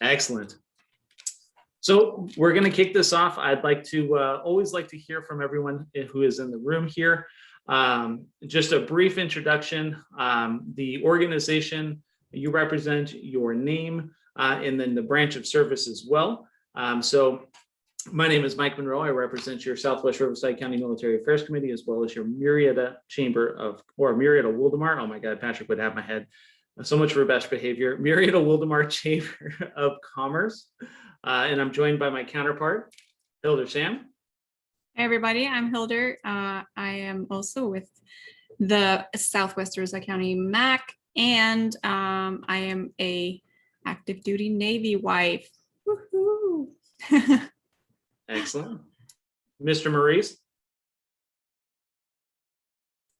Excellent. So we're going to kick this off. I'd like to always like to hear from everyone who is in the room here. Just a brief introduction, the organization you represent, your name, and then the branch of service as well. So my name is Mike Monroe. I represent your Southwest Riverside County Military Affairs Committee, as well as your Murrieta Wildemar. Oh my God, Patrick would have my head. So much for best behavior. Murrieta Wildemar Chamber of Commerce. And I'm joined by my counterpart, Hilder Sam. Hey everybody, I'm Hilder. I am also with the Southwest Riverside County MAC, and I am a active duty Navy wife. Woohoo! Excellent. Mr. Maurice.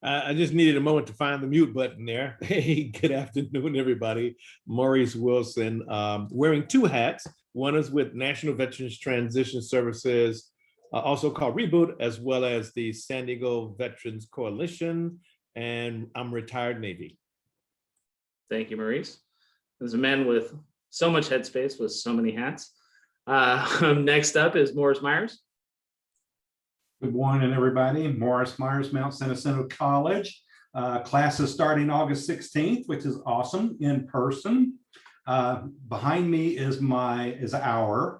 I just needed a moment to find the mute button there. Hey, good afternoon, everybody. Maurice Wilson, wearing two hats. One is with National Veterans Transition Services, also called Reboot, as well as the San Diego Veterans Coalition, and I'm retired Navy. Thank you, Maurice. There's a man with so much headspace with so many hats. Next up is Morris Myers. Good morning, everybody. Morris Myers, Mount San Jacinto College. Class is starting August 16th, which is awesome, in person. Behind me is our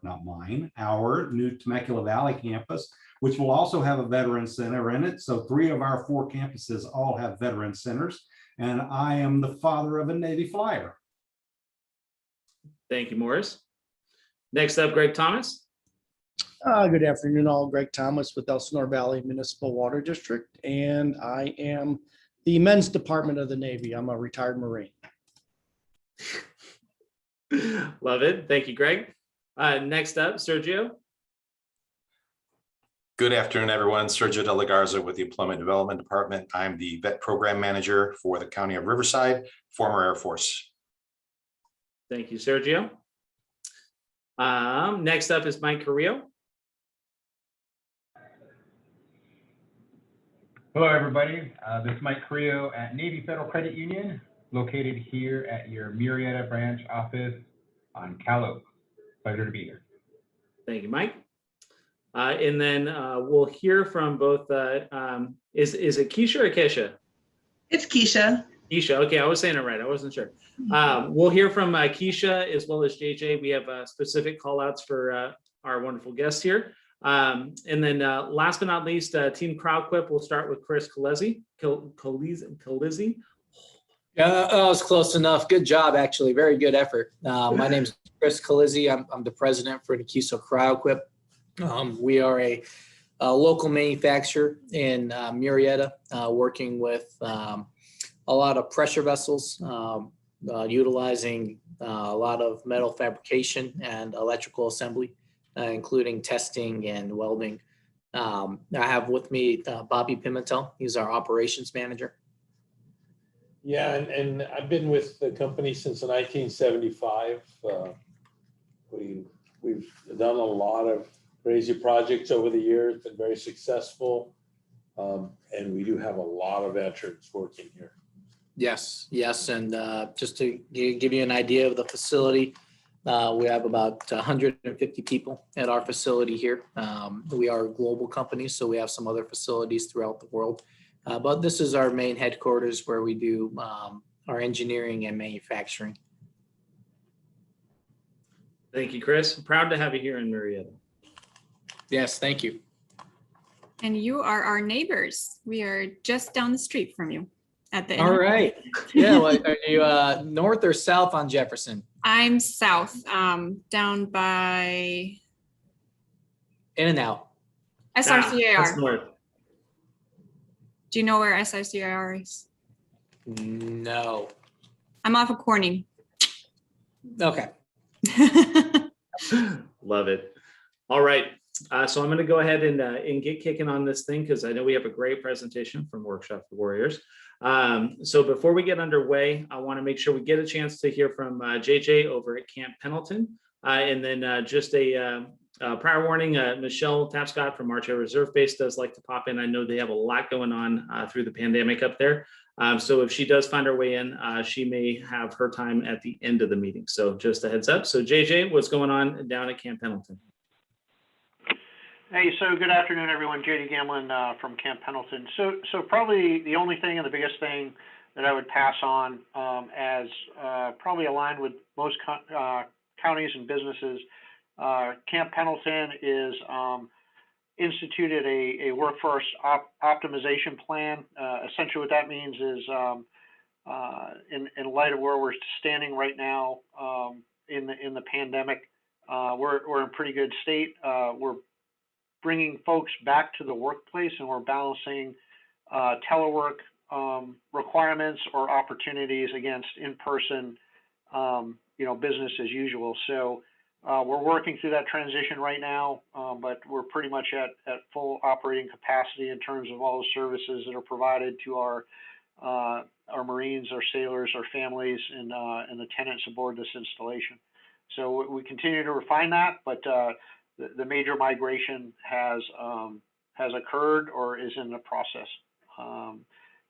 new Temecula Valley campus, which will also have a veteran center in it. So 3 of our 4 campuses all have veteran centers. And I am the father of a Navy flyer. Thank you, Morris. Next up, Greg Thomas. Good afternoon, all. Greg Thomas with Elsinore Valley Municipal Water District, and I am the men's department of the Navy. I'm a retired Marine. Love it. Thank you, Greg. Next up, Sergio. Good afternoon, everyone. Sergio De La Garza with the Employment Development Department. I'm the Vet Program Manager for the County of Riverside, former Air Force. Thank you, Sergio. Next up is Mike Carrillo. Hello, everybody. This is Mike Carrillo at Navy Federal Credit Union, located here at your Murrieta branch office on Cal Oak. Pleasure to be here. Thank you, Mike. And then we'll hear from both. Is it Keshia or Keshia? It's Keshia. Keshia. Okay, I was saying it right. I wasn't sure. We'll hear from Keshia as well as JJ. We have specific call outs for our wonderful guests here. And then last but not least, Team CrowdQuip. We'll start with Chris Colizzi. Yeah, that was close enough. Good job, actually. Very good effort. My name is Chris Colizzi. I'm the president for the Keshia CrowdQuip. We are a local manufacturer in Murrieta, working with a lot of pressure vessels, utilizing a lot of metal fabrication and electrical assembly, including testing and welding. I have with me Bobby Pimentel. He's our operations manager. Yeah, and I've been with the company since 1975. We've done a lot of crazy projects over the years, been very successful, and we do have a lot of veterans working here. Yes, and just to give you an idea of the facility, we have about 150 people at our facility here. We are a global company, so we have some other facilities throughout the world. But this is our main headquarters where we do our engineering and manufacturing. Thank you, Chris. I'm proud to have you here in Murrieta. Yes, thank you. And you are our neighbors. We are just down the street from you at the All right. Yeah, well, are you north or south on Jefferson? I'm south, down by In and out. SRCAR. That's north. Do you know where SRCAR is? No. I'm off of Corning. Okay. Love it. All right. So I'm going to go ahead and get kicking on this thing because I know we have a great presentation from Workshop for Warriors. So before we get underway, I want to make sure we get a chance to hear from JJ over at Camp Pendleton. And then just a prior warning, Michelle Tapscott from March Air Reserve Base does like to pop in. I know they have a lot going on through the pandemic up there. So if she does find her way in, she may have her time at the end of the meeting. So just a heads up. So JJ, what's going on down at Camp Pendleton? Hey, so good afternoon, everyone. JD Gamlin from Camp Pendleton. So probably the only thing and the biggest thing that I would pass on as probably aligned with most counties and businesses, Camp Pendleton is instituted a workforce optimization plan. Essentially what that means is in light of where we're standing right now in the pandemic, we're in pretty good state. We're bringing folks back to the workplace, and we're balancing telework requirements or opportunities against in-person, business as usual. So we're working through that transition right now, but we're pretty much at full operating capacity in terms of all the services that are provided to our Marines, our sailors, our families, and the tenants aboard this installation. So we continue to refine that, but the major migration has occurred or is in the process.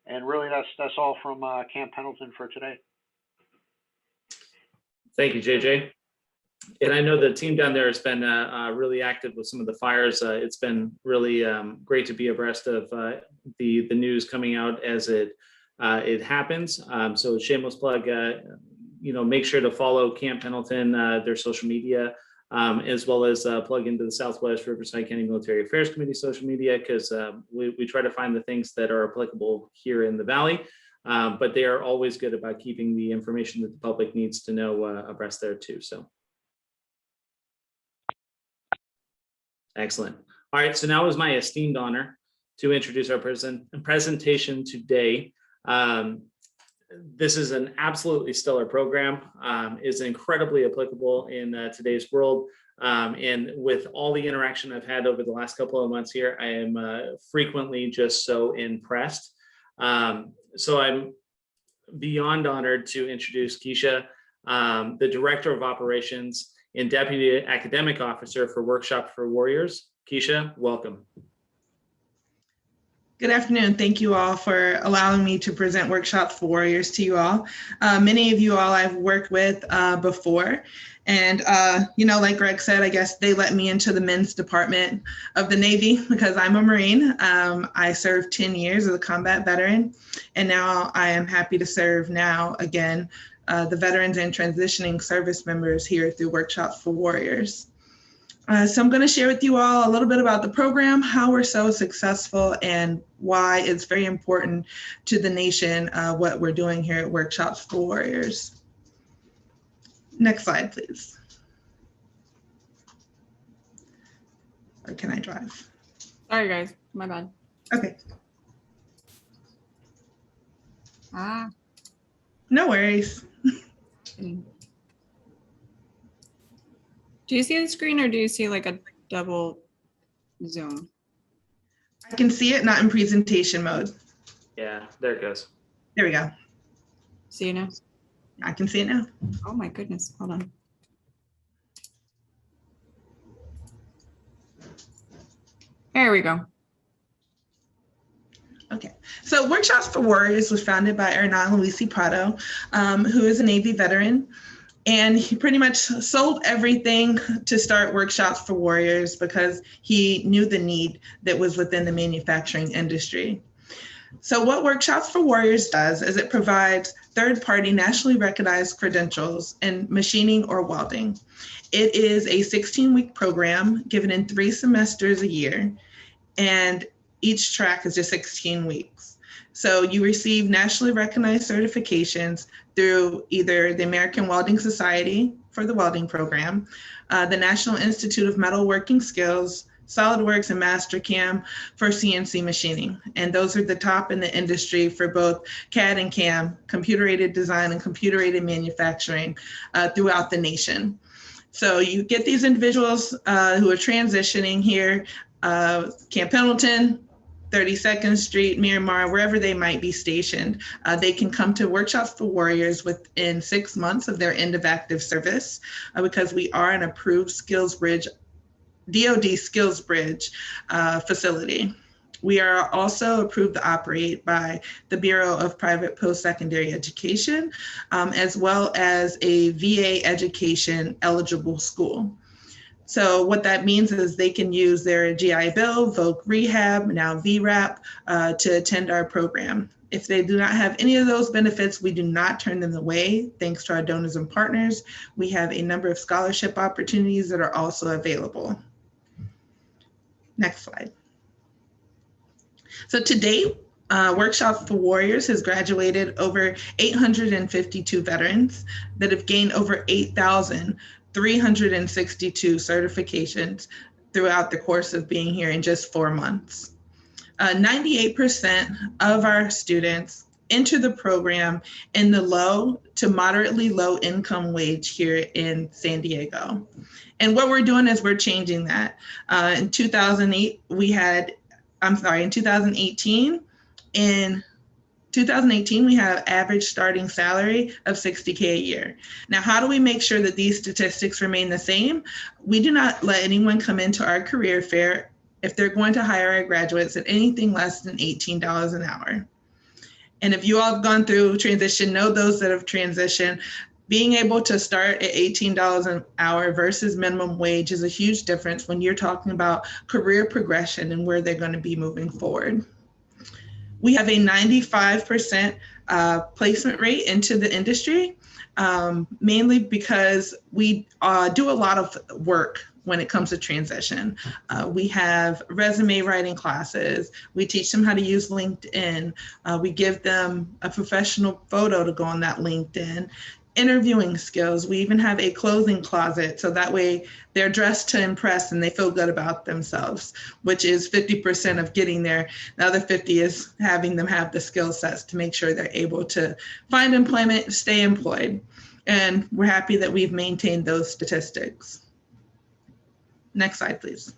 And really, that's all from Camp Pendleton for today. Thank you, JJ. And I know the team down there has been really active with some of the fires. It's been really great to be abreast of the news coming out as it happens. So shameless plug, make sure to follow Camp Pendleton, their social media, as well as plug into the Southwest Riverside County Military Affairs Committee social media, because we try to find the things that are applicable here in the Valley, but they are always good about keeping the information that the public needs to know abreast there too. So excellent. All right, so now is my esteemed honor to introduce our presentation today. This is an absolutely stellar program, is incredibly applicable in today's world. And with all the interaction I've had over the last couple of months here, I am frequently just so impressed. So I'm beyond honored to introduce Keshia, the Director of Operations and Deputy Academic Officer for Workshop for Warriors. Keshia, welcome. Good afternoon. Thank you all for allowing me to present Workshops for Warriors to you all. Many of you all I've worked with before. And, like Greg said, I guess they let me into the men's department of the Navy because I'm a Marine. I served 10 years as a combat veteran, and now I am happy to serve now again the veterans and transitioning service members here through Workshops for Warriors. So I'm going to share with you all a little bit about the program, how we're so successful, and why it's very important to the nation what we're doing here at Workshops for Warriors. Next slide, please. Or can I drive? Sorry, guys. My bad. Okay. Ah. No worries. Do you see the screen, or do you see like a double zoom? I can see it, not in presentation mode. Yeah, there it goes. There we go. See you now? I can see it now. Oh my goodness. Hold on. There we go. Okay, so Workshops for Warriors was founded by Hernan Luis Prado, who is a Navy veteran. And he pretty much sold everything to start Workshops for Warriors because he knew the need that was within the manufacturing industry. So what Workshops for Warriors does is it provides third-party nationally recognized credentials in machining or welding. It is a 16-week program given in 3 semesters a year, and each track is just 16 weeks. So you receive nationally recognized certifications through either the American Welding Society for the welding program, the National Institute of Metalworking Skills, SolidWorks, and Mastercam for CNC machining. And those are the top in the industry for both CAD and CAM, computer-aided design and computer-aided manufacturing throughout the nation. So you get these individuals who are transitioning here, Camp Pendleton, 32nd Street, Miramar, wherever they might be stationed. They can come to Workshops for Warriors within 6 months of their end of active service because we are an approved Skills Bridge, DoD Skills Bridge facility. We are also approved to operate by the Bureau of Private Post-Secondary Education, as well as a VA education eligible school. So what that means is they can use their GI Bill, VOC Rehab, now VRAP, to attend our program. If they do not have any of those benefits, we do not turn them away. Thanks to our donors and partners, we have a number of scholarship opportunities that are also available. Next slide. So to date, Workshops for Warriors has graduated over 852 veterans that have gained over 8,362 certifications throughout the course of being here in just 4 months. 98% of our students enter the program in the low to moderately low income wage here in San Diego. And what we're doing is we're changing that. In 2018, we had an average starting salary of $60K a year. Now, how do we make sure that these statistics remain the same? We do not let anyone come into our career fair if they're going to hire our graduates at anything less than $18 an hour. And if you all have gone through transition, know those that have transitioned, being able to start at $18 an hour versus minimum wage is a huge difference when you're talking about career progression and where they're going to be moving forward. We have a 95% placement rate into the industry, mainly because we do a lot of work when it comes to transition. We have resume writing classes. We teach them how to use LinkedIn. We give them a professional photo to go on that LinkedIn. Interviewing skills. We even have a clothing closet, so that way they're dressed to impress and they feel good about themselves, which is 50% of getting there. The other 50 is having them have the skill sets to make sure they're able to find employment, stay employed. And we're happy that we've maintained those statistics. Next slide, please.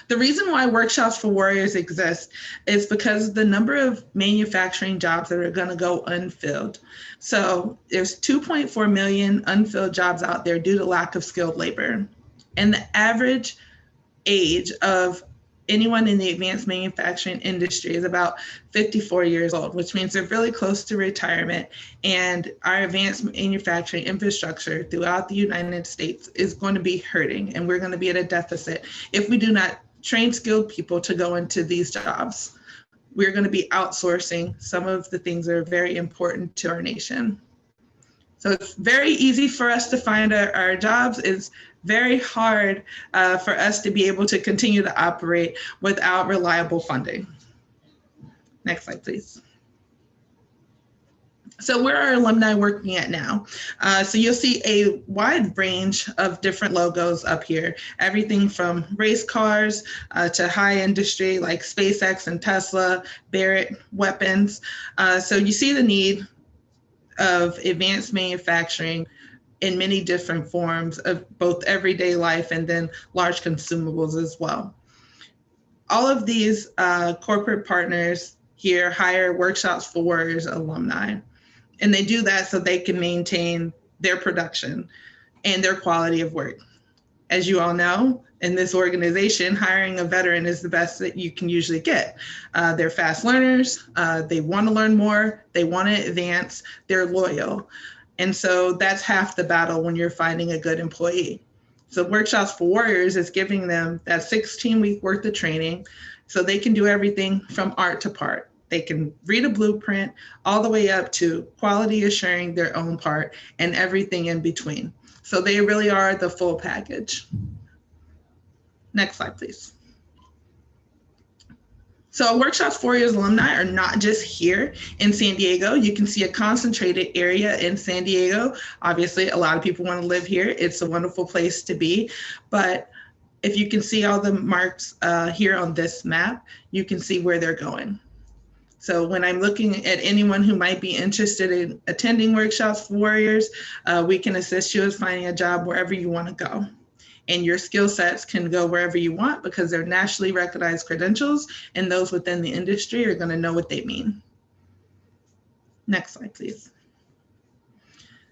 The reason why Workshops for Warriors exist is because the number of manufacturing jobs that are going to go unfilled. So there's 2.4 million unfilled jobs out there due to lack of skilled labor. And the average age of anyone in the advanced manufacturing industry is about 54 years old, which means they're really close to retirement. And our advanced manufacturing infrastructure throughout the United States is going to be hurting, and we're going to be at a deficit if we do not train skilled people to go into these jobs. We're going to be outsourcing some of the things that are very important to our nation. So it's very easy for us to find our jobs. It's very hard for us to be able to continue to operate without reliable funding. Next slide, please. So where are alumni working at now? So you'll see a wide range of different logos up here, everything from race cars to high industry like SpaceX and Tesla, Barrett Weapons. So you see the need of advanced manufacturing in many different forms of both everyday life and then large consumables as well. All of these corporate partners here hire Workshops for Warriors alumni. And they do that so they can maintain their production and their quality of work. As you all know, in this organization, hiring a veteran is the best that you can usually get. They're fast learners, they want to learn more, they want to advance, they're loyal. And so that's half the battle when you're finding a good employee. So Workshops for Warriors is giving them that 16-week worth of training so they can do everything from art to part. They can read a blueprint all the way up to quality assuring their own part and everything in between. So they really are the full package. Next slide, please. So Workshops for Warriors alumni are not just here in San Diego. You can see a concentrated area in San Diego. Obviously, a lot of people want to live here. It's a wonderful place to be. But if you can see all the marks here on this map, you can see where they're going. So when I'm looking at anyone who might be interested in attending Workshops for Warriors, we can assist you with finding a job wherever you want to go. And your skill sets can go wherever you want because they're nationally recognized credentials, and those within the industry are going to know what they mean. Next slide, please.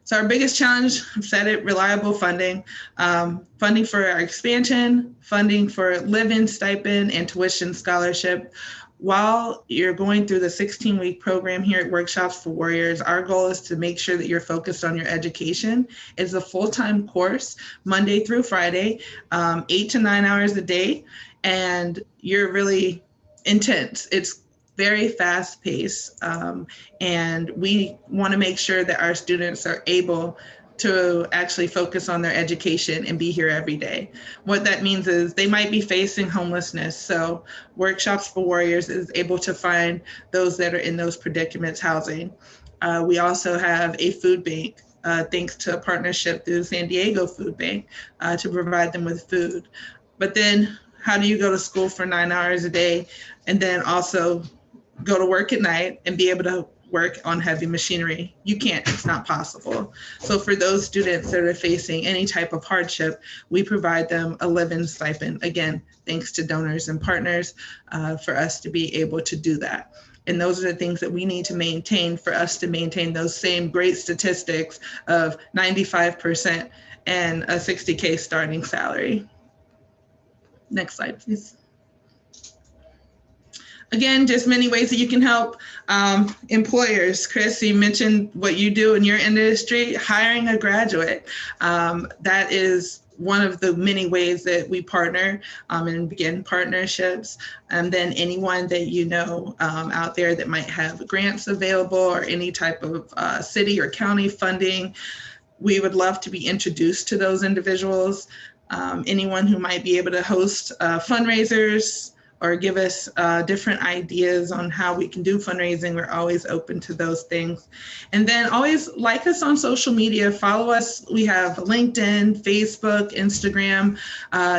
So our biggest challenge, I've said it, reliable funding, funding for our expansion, funding for live-in stipend and tuition scholarship. While you're going through the 16-week program here at Workshops for Warriors, our goal is to make sure that you're focused on your education. It's a full-time course, Monday through Friday, 8 to 9 hours a day, and you're really intense. It's very fast paced, and we want to make sure that our students are able to actually focus on their education and be here every day. What that means is they might be facing homelessness. So Workshops for Warriors is able to find those that are in those predicaments housing. We also have a food bank, thanks to a partnership through San Diego Food Bank, to provide them with food. But then how do you go to school for 9 hours a day and then also go to work at night and be able to work on heavy machinery? You can't, it's not possible. So for those students that are facing any type of hardship, we provide them a live-in stipend. Again, thanks to donors and partners, for us to be able to do that. And those are the things that we need to maintain for us to maintain those same great statistics of 95% and a 60K starting salary. Next slide, please. Again, just many ways that you can help. Employers, Chris, you mentioned what you do in your industry, hiring a graduate. That is one of the many ways that we partner and begin partnerships. And then anyone that you know out there that might have grants available or any type of city or county funding, we would love to be introduced to those individuals. Anyone who might be able to host fundraisers or give us different ideas on how we can do fundraising. We're always open to those things. And then always like us on social media, follow us. We have LinkedIn, Facebook, Instagram,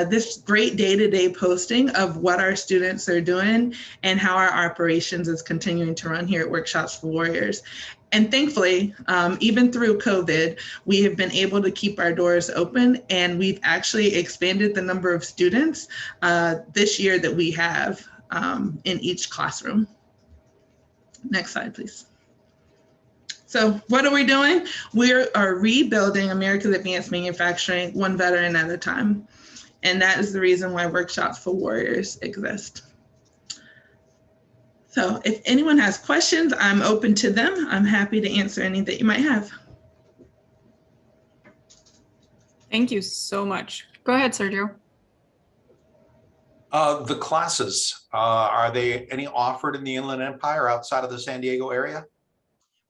this great day-to-day posting of what our students are doing and how our operations is continuing to run here at Workshops for Warriors. And thankfully, even through COVID, we have been able to keep our doors open, and we've actually expanded the number of students this year that we have in each classroom. Next slide, please. So what are we doing? We are rebuilding America's advanced manufacturing one veteran at a time. And that is the reason why Workshops for Warriors exist. So if anyone has questions, I'm open to them. I'm happy to answer any that you might have. Thank you so much. Go ahead, Sergio. The classes, are they any offered in the Inland Empire outside of the San Diego area?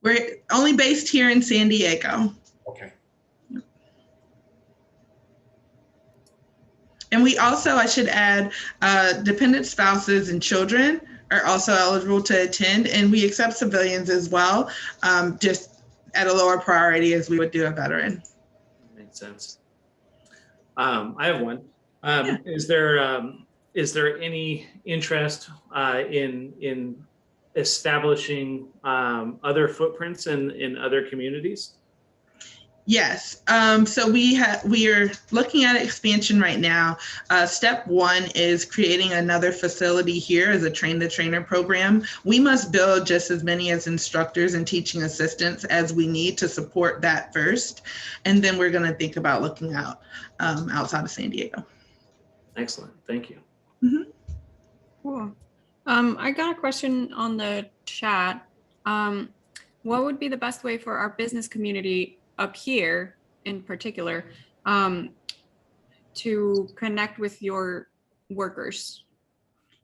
We're only based here in San Diego. Okay. And we also, I should add, dependent spouses and children are also eligible to attend, and we accept civilians as well, just at a lower priority as we would do a veteran. Makes sense. I have one. Yeah. Is there any interest in establishing other footprints in other communities? Yes. So we are looking at expansion right now. Step one is creating another facility here as a train-the-trainer program. We must build just as many as instructors and teaching assistants as we need to support that first. And then we're going to think about looking out outside of San Diego. Excellent. Thank you. Mm-hmm. Cool. I got a question on the chat. What would be the best way for our business community up here in particular to connect with your workers?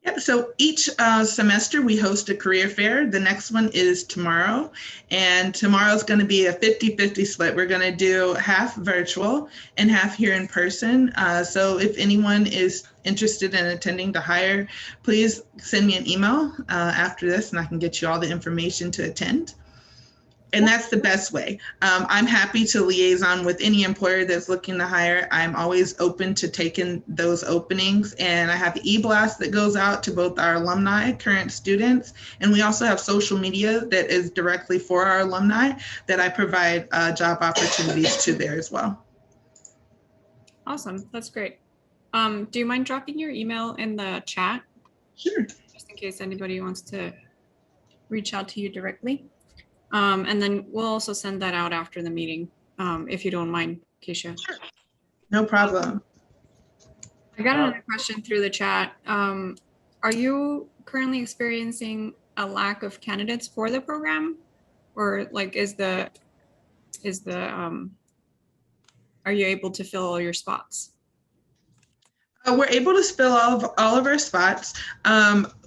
Yeah, so each semester we host a career fair. The next one is tomorrow, and tomorrow's going to be a 50-50 split. We're going to do half virtual and half here in person. So if anyone is interested in attending to hire, please send me an email after this and I can get you all the information to attend. And that's the best way. I'm happy to liaison with any employer that's looking to hire. I'm always open to taking those openings. And I have e-blast that goes out to both our alumni, current students, and we also have social media that is directly for our alumni that I provide job opportunities to there as well. Awesome, that's great. Do you mind dropping your email in the chat? Sure. Just in case anybody wants to reach out to you directly. And then we'll also send that out after the meeting if you don't mind, Keshia. No problem. I got another question through the chat. Are you currently experiencing a lack of candidates for the program, or like are you able to fill all your spots? We're able to fill all of our spots.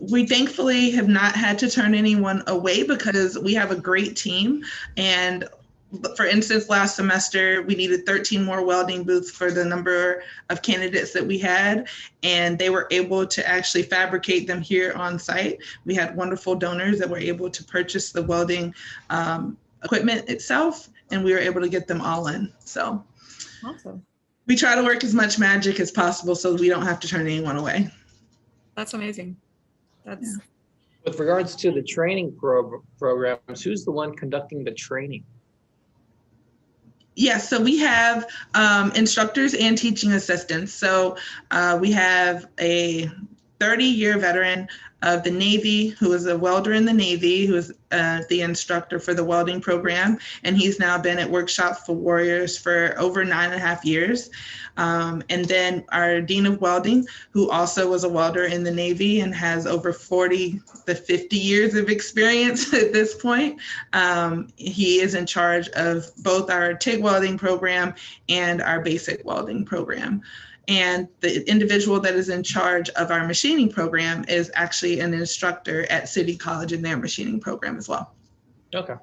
We thankfully have not had to turn anyone away because we have a great team. And for instance, last semester, we needed 13 more welding booths for the number of candidates that we had, and they were able to actually fabricate them here on site. We had wonderful donors that were able to purchase the welding equipment itself, and we were able to get them all in. So Awesome. we try to work as much magic as possible so we don't have to turn anyone away. That's amazing. That's With regards to the training programs, who's the one conducting the training? Yes, so we have instructors and teaching assistants. So we have a 30-year veteran of the Navy who is a welder in the Navy, who is the instructor for the welding program. And he's now been at Workshops for Warriors for over 9.5 years. And then our Dean of Welding, who also was a welder in the Navy and has over 40 to 50 years of experience at this point. He is in charge of both our TIG welding program and our basic welding program. And the individual that is in charge of our machining program is actually an instructor at City College in their machining program as well. Okay.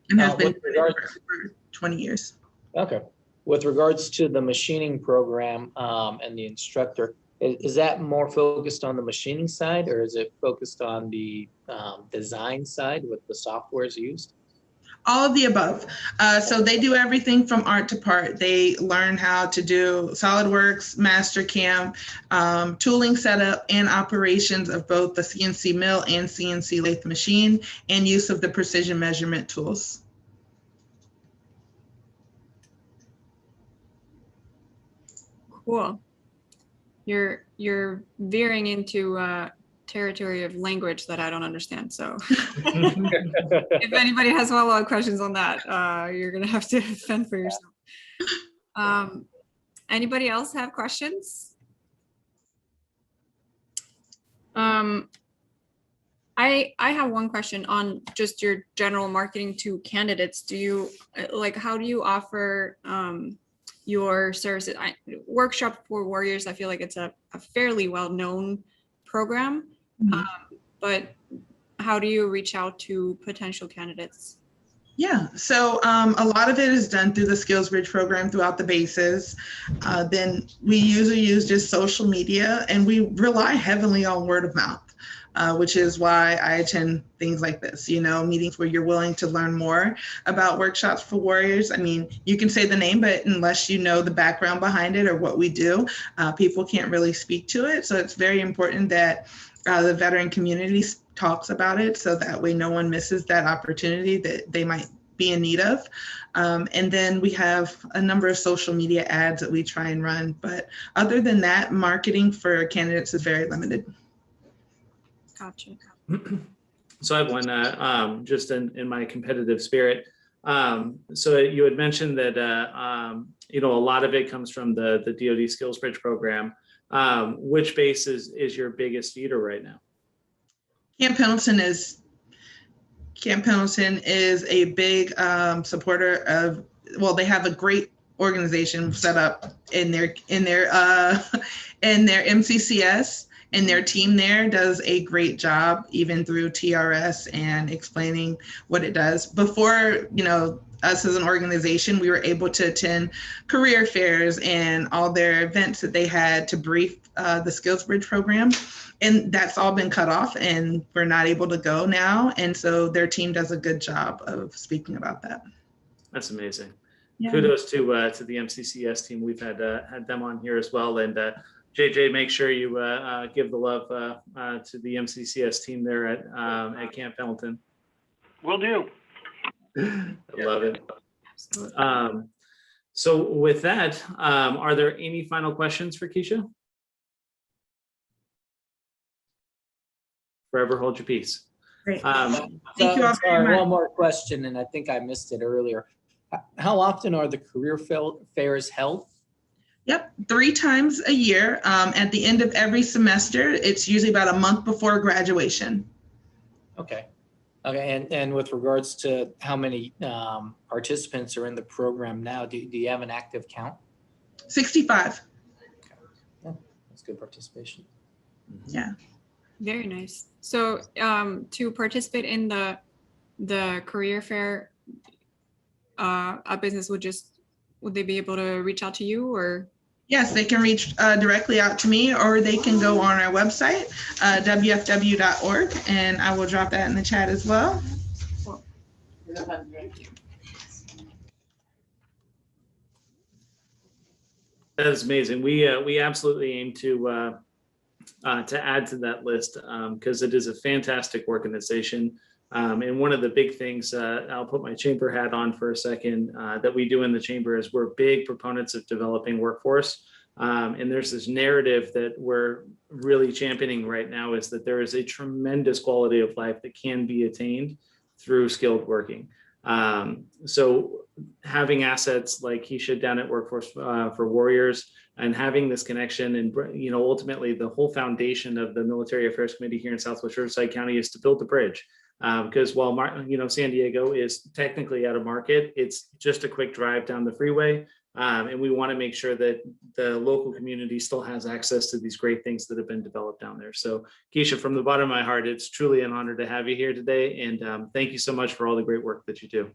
And has been with regards- for 20 years. Okay. With regards to the machining program and the instructor, is that more focused on the machining side, or is it focused on the design side with the softwares used? All of the above. So they do everything from art to part. They learn how to do SolidWorks, Mastercam, tooling setup and operations of both the CNC mill and CNC lathe machine, and use of the precision measurement tools. cool. You're veering into territory of language that I don't understand. So if anybody has follow-up questions on that, you're gonna have to fend for yourself. Anybody else have questions? I have one question on just your general marketing to candidates. Do you how do you offer your services? Workshop for Warriors, I feel like it's a fairly well-known program. But how do you reach out to potential candidates? Yeah, so a lot of it is done through the Skills Bridge program throughout the bases. Then we usually use just social media, and we rely heavily on word of mouth, which is why I attend things like this, meetings where you're willing to learn more about Workshops for Warriors. I mean, you can say the name, but unless you know the background behind it or what we do, people can't really speak to it. So it's very important that the veteran community talks about it, so that way no one misses that opportunity that they might be in need of. And then we have a number of social media ads that we try and run. But other than that, marketing for candidates is very limited. Gotcha. So I have one just in my competitive spirit. So you had mentioned that a lot of it comes from the DoD Skills Bridge program. Which base is your biggest feeder right now? Camp Pendleton is a big supporter of, well, they have a great organization set up in their MCCS, and their team there does a great job, even through TRS and explaining what it does. Before, us as an organization, we were able to attend career fairs and all their events that they had to brief the Skills Bridge program. And that's all been cut off, and we're not able to go now. And so their team does a good job of speaking about that. That's amazing. Yeah. Kudos to the MCCS team. We've had them on here as well. And JJ, make sure you give the love to the MCCS team there at Camp Pendleton. Will do. I love it. So with that, are there any final questions for Keshia? Forever hold your peace. Great. Thank you all very much. One more question, and I think I missed it earlier. How often are the career fairs held? Yep, 3 times a year. At the end of every semester, it's usually about a month before graduation. Okay. Okay, and with regards to how many participants are in the program now, do you have an active count? 65. Yeah, that's good participation. Yeah. Very nice. So to participate in the career fair, a business would they be able to reach out to you, or? Yes, they can reach directly out to me, or they can go on our website, wfw.org, and I will drop that in the chat as well. That is amazing. We absolutely aim to add to that list because it is a fantastic organization. And one of the big things, I'll put my chamber hat on for a second, that we do in the chamber is we're big proponents of developing workforce. And there's this narrative that we're really championing right now is that there is a tremendous quality of life that can be attained through skilled working. So having assets like Keshia down at Workforce for Warriors and having this connection and, you know, ultimately the whole foundation of the Military Affairs Committee here in Southwest Riverside County is to build the bridge. Because while, you know, San Diego is technically out of market, it's just a quick drive down the freeway. And we want to make sure that the local community still has access to these great things that have been developed down there. So Keshia, from the bottom of my heart, it's truly an honor to have you here today. And thank you so much for all the great work that you do.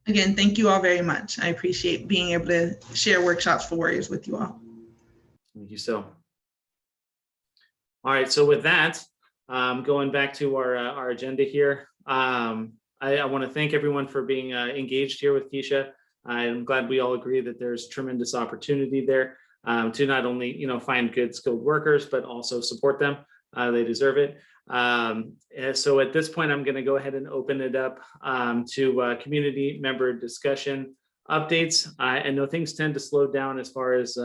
Again, thank you all very much. I appreciate being able to share workshops for Warriors with you all. Thank you so. All right, so with that, going back to our agenda here, I want to thank everyone for being engaged here with Keshia. I'm glad we all agree that there's tremendous opportunity there to not only, you know, find good skilled workers, but also support them. They deserve it. So at this point, I'm going to go ahead and open it up to community member discussion updates. I know things tend to slow down as far as,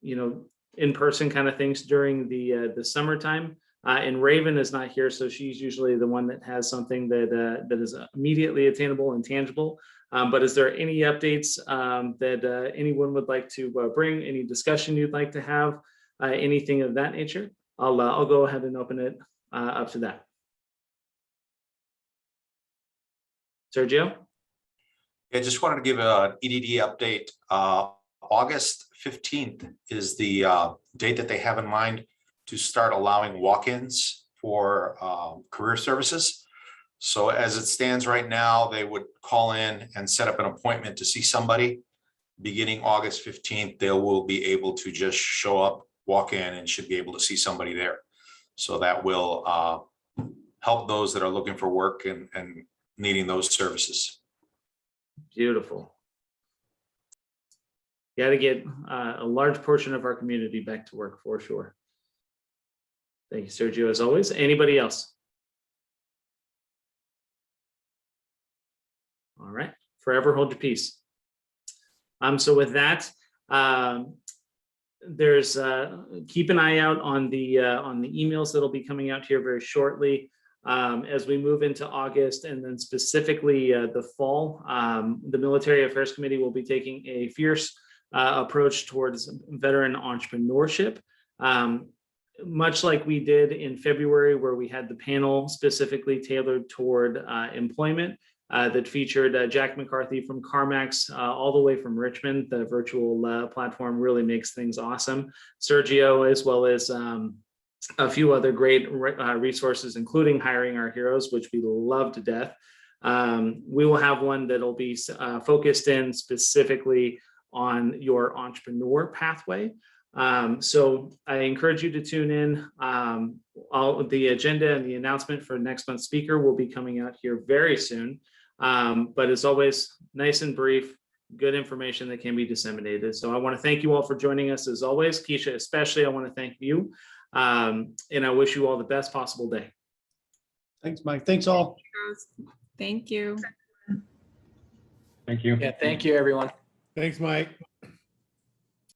you know, in-person kind of things during the summertime. And Raven is not here, so she's usually the one that has something that is immediately attainable and tangible. But is there any updates that anyone would like to bring? Any discussion you'd like to have? Anything of that nature? I'll go ahead and open it up to that. Sergio? I just wanted to give an EDD update. August 15th is the date that they have in mind to start allowing walk-ins for career services. So as it stands right now, they would call in and set up an appointment to see somebody. Beginning August 15th, they will be able to just show up, walk in, and should be able to see somebody there. So that will help those that are looking for work and needing those services. Beautiful. Got to get a large portion of our community back to work for sure. Thank you, Sergio, as always. Anybody else? All right, forever hold your peace. So with that, there's keep an eye out on the emails that'll be coming out here very shortly as we move into August, and then specifically the fall. The Military Affairs Committee will be taking a fierce approach towards veteran entrepreneurship. Much like we did in February, where we had the panel specifically tailored toward employment that featured Jack McCarthy from CarMax all the way from Richmond. The virtual platform really makes things awesome. Sergio, as well as a few other great resources, including Hiring Our Heroes, which we love to death. We will have one that'll be focused in specifically on your entrepreneur pathway. So I encourage you to tune in. All the agenda and the announcement for next month's speaker will be coming out here very soon. But as always, nice and brief, good information that can be disseminated. So I want to thank you all for joining us as always. Keshia, especially, I want to thank you. And I wish you all the best possible day. Thanks, Mike. Thanks all. Thank you. Thank you. Yeah, thank you, everyone. Thanks, Mike.